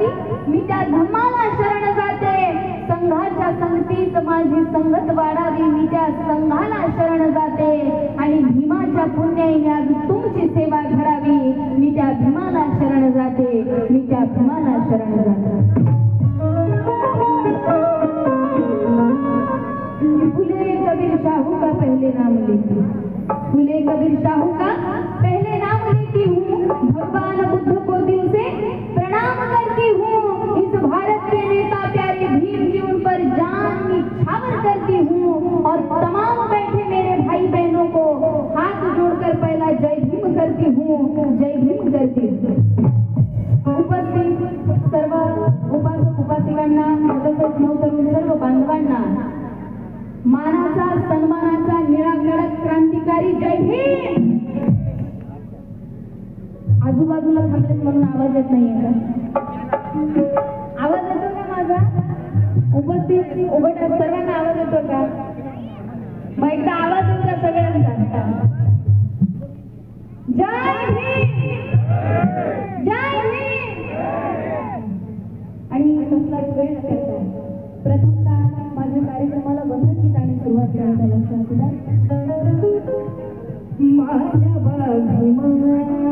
घडावी मी त्या धम्माला शरण जाते. संघाच्या संगतीत माझी संगत वाढावी मी त्या संघाला शरण जाते. आणि भीमाच्या पुण्याईने आज तुमची सेवा घडावी मी त्या भीमाला शरण जाते. मी त्या भीमाला शरण जाते. फुले कबीर शाहू का पहले नाम लेती, फुले कबीर शाहू का पहले नाम लेती हूँ. भगवान बुद्ध को दिल से प्रणाम करती हूँ. इस भारत के नेता प्यारे भीम जी उन पर जान निछावर करती हूँ. और तमाम बैठे मेरे भाई बहनों को हाथ जोड़कर पहला जय भीम करती हूँ. जय भीम करती हूँ. उपस्थित सर्व उपासक उपासिकांना तसेच नवतरुण सर्व बांधवांना मानाचा सन्मानाचा निरागडक क्रांतिकारी जय भीम. आजूबाजूला थांबलेत म्हणून आवाज येत नाहीये का? आवाज येतो का माझा? उपस्थित उभट सर्वांना आवाज येतो का? मग एकदा आवाज येतो का सगळ्यांचा? जय भीम, जय भीम. आणि कसलाच वेळ न करता प्रथमतः माझ्या कार्यक्रमाला बंधन ठिकाणी सुरुवात करायला लक्षात द्या. मानवा भीमा